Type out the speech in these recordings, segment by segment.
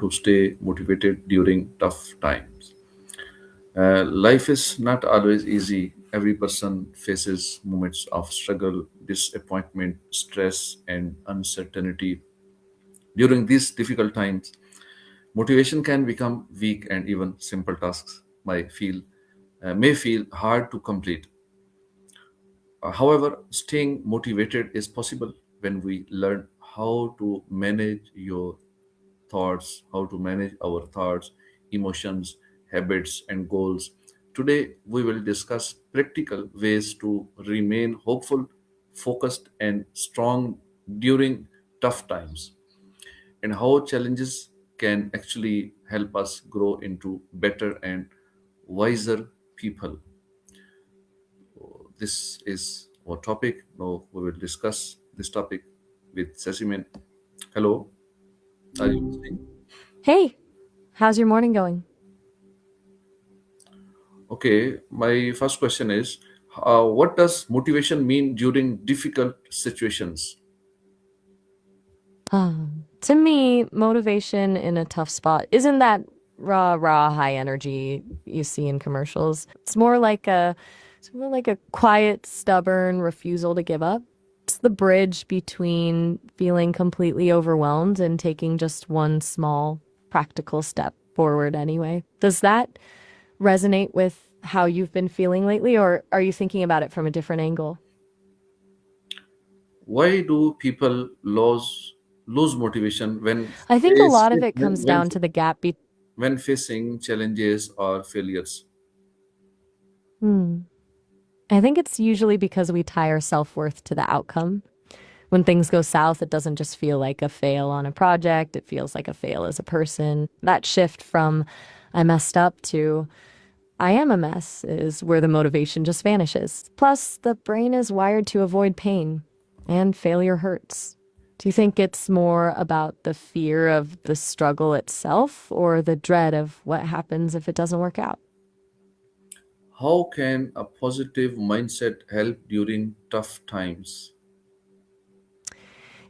to stay motivated during tough times. Life is not always easy. Every person faces moments of struggle, disappointment, stress, and uncertainty. During these difficult times, motivation can become weak, and even simple tasks may feel hard to complete. However, staying motivated is possible when we learn how to manage your thoughts, how to manage our thoughts, emotions, habits, and goals. Today, we will discuss practical ways to remain hopeful, focused, and strong during tough times, and how challenges can actually help us grow into better and wiser people. This is our topic. Now we will discuss this topic with Sasiman. Hello, are you listening? Hey, how's your morning going? Okay, my first question is, what does motivation mean during difficult situations? To me, motivation in a tough spot isn't that raw, high energy you see in commercials. It's more like a quiet, stubborn refusal to give up. It's the bridge between feeling completely overwhelmed and taking just one small, practical step forward anyway. Does that resonate with how you've been feeling lately, or are you thinking about it from a different angle? Why do people lose motivation when I think a face lot of it comes down to the gap between. when facing challenges or failures? I think it's usually because we tie our self worth to the outcome. When things go south, it doesn't just feel like a fail on a project, it feels like a fail as a person. That shift from I messed up to I am a mess is where the motivation just vanishes. Plus, the brain is wired to avoid pain, and failure hurts. Do you think it's more about the fear of the struggle itself or the dread of what happens if it doesn't work out? How can a positive mindset help during tough times?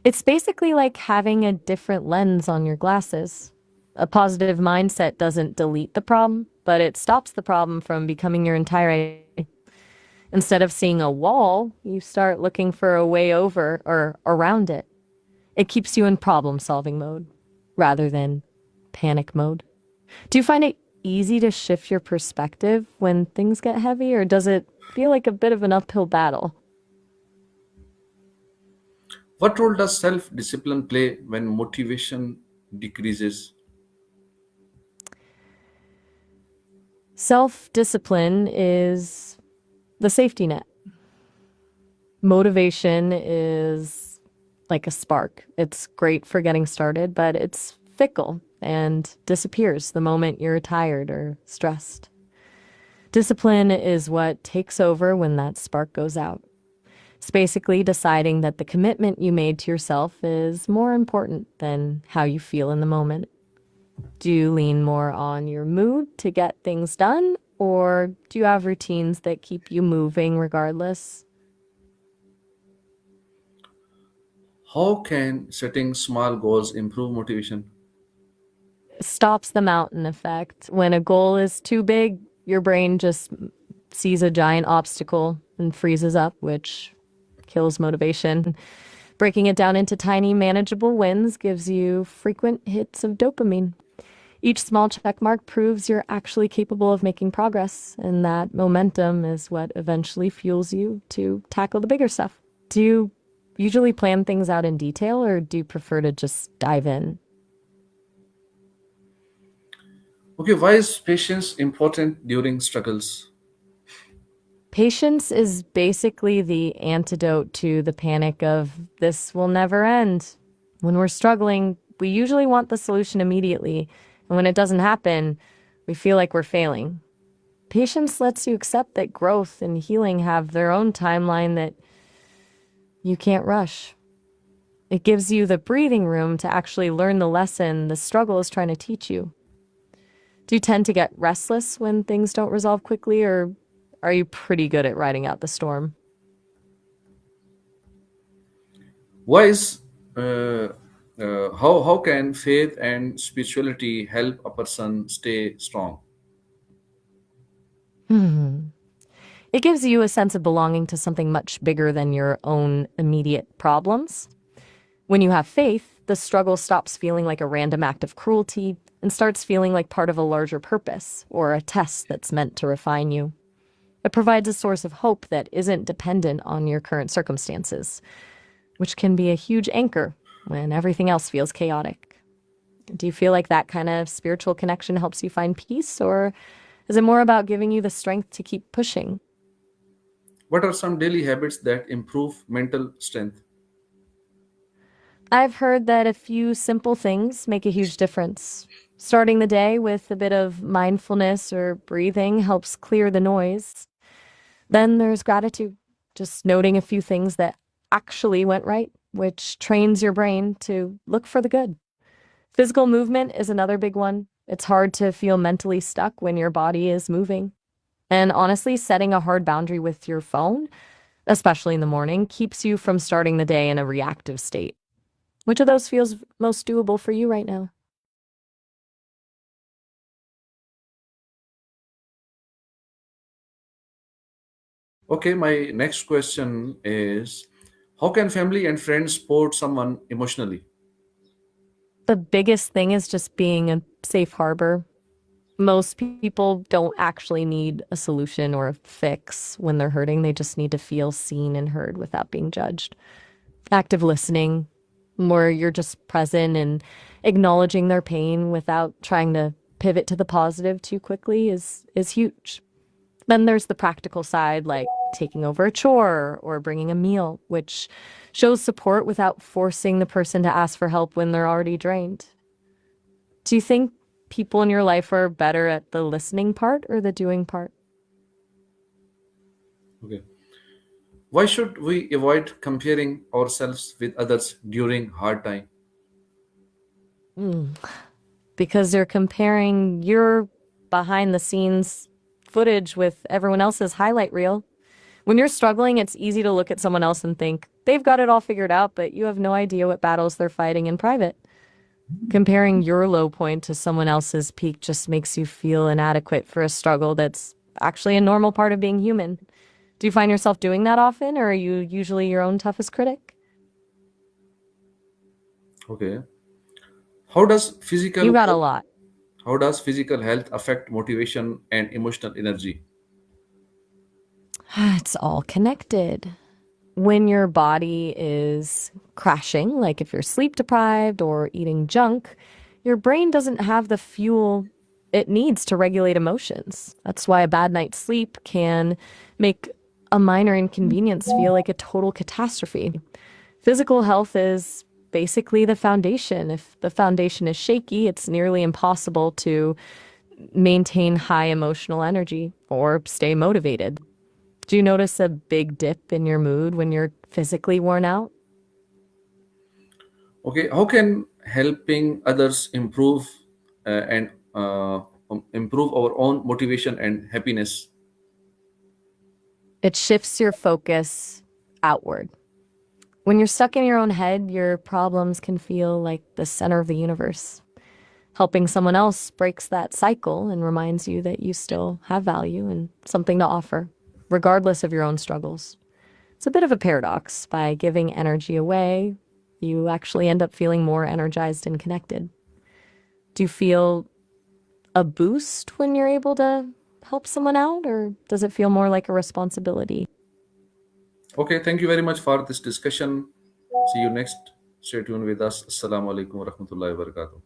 It's basically like having a different lens on your glasses. A positive mindset doesn't delete the problem, but it stops the problem from becoming your entire identity. Instead of seeing a wall, you start looking for a way over or around it. It keeps you in problem solving mode rather than panic mode. Do you find it easy to shift your perspective when things get heavy, or does it feel like a bit of an uphill battle? What role does self discipline play when motivation decreases? Self discipline is the safety net. Motivation is like a spark. It's great for getting started, but it's fickle and disappears the moment you're tired or stressed. Discipline is what takes over when that spark goes out. It's basically deciding that the commitment you made to yourself is more important than how you feel in the moment. Do you lean more on your mood to get things done, or do you have routines that keep you moving regardless? How can setting small goals improve motivation? Stops the mountain effect. When a goal is too big, your brain just sees a giant obstacle and freezes up, which kills motivation. Breaking it down into tiny, manageable wins gives you frequent hits of dopamine. Each small check mark proves you're actually capable of making progress, and that momentum is what eventually fuels you to tackle the bigger stuff. Do you usually plan things out in detail, or do you prefer to just dive in? Okay, why is patience important during struggles? Patience is basically the antidote to the panic of this will never end. When we're struggling, we usually want the solution immediately, and when it doesn't happen, we feel like we're failing. Patience lets you accept that growth and healing have their own timeline that you can't rush. It gives you the breathing room to actually learn the lesson the struggle is trying to teach you. Do you tend to get restless when things don't resolve quickly, or are you pretty good at riding out the storm? Why is uh, How can faith and spirituality help a person stay strong? Hmm. It gives you a sense of belonging to something much bigger than your own immediate problems. When you have faith, the struggle stops feeling like a random act of cruelty and starts feeling like part of a larger purpose or a test that's meant to refine you. It provides a source of hope that isn't dependent on your current circumstances, which can be a huge anchor when everything else feels chaotic. Do you feel like that kind of spiritual connection helps you find peace, or is it more about giving you the strength to keep pushing? What are some daily habits that improve mental strength? I've heard that a few simple things make a huge difference. Starting the day with a bit of mindfulness or breathing helps clear the noise. Then there's gratitude, just noting a few things that actually went right, which trains your brain to look for the good. Physical movement is another big one. It's hard to feel mentally stuck when your body is moving. And honestly, setting a hard boundary with your phone, especially in the morning, keeps you from starting the day in a reactive state. Which of those feels most doable for you right now? Okay, my next question is, how can family and friends support someone emotionally? The biggest thing is just being a safe harbor. Most people don't actually need a solution or a fix when they're hurting. They just need to feel seen and heard without being judged. Active listening, where you're just present and acknowledging their pain without trying to pivot to the positive too quickly is huge. Then there's the practical side, like taking over a chore or bringing a meal, which shows support without forcing the person to ask for help when they're already drained. Do you think people in your life are better at the listening part or the doing part? Okay. Why should we avoid comparing ourselves with others during hard time? Mm. Because they're comparing your behind the scenes footage with everyone else's highlight reel. When you're struggling, it's easy to look at someone else and think they've got it all figured out, but you have no idea what battles they're fighting in private. Comparing your low point to someone else's peak just makes you feel inadequate for a struggle that's actually a normal part of being human. Do you find yourself doing that often, or are you usually your own toughest critic? Okay. How does You physical got a lot. how does physical health affect motivation and emotional energy? It's all connected. When your body is crashing, like if you're sleep deprived or eating junk, your brain doesn't have the fuel it needs to regulate emotions. That's why a bad night's sleep can make a minor inconvenience feel like a total catastrophe. Physical health is basically the foundation. If the foundation is shaky, it's nearly impossible to maintain high emotional energy or stay motivated. Do you notice a big dip in your mood when you're physically worn out? Okay, how can helping others and improve our own motivation and happiness? It shifts your focus outward. When you're stuck in your own head, your problems can feel like the center of the universe. Helping someone else breaks that cycle and reminds you that you still have value and something to offer, regardless of your own struggles. It's a bit of a paradox. By giving energy away, you actually end up feeling more energized and connected. Do you feel a boost when you're able to help someone out, or does it feel more like a responsibility? Okay, thank you very much for this discussion. See you next. Stay tuned with us. Assalamu alaikum wa rahmatullahi wa barakatuh.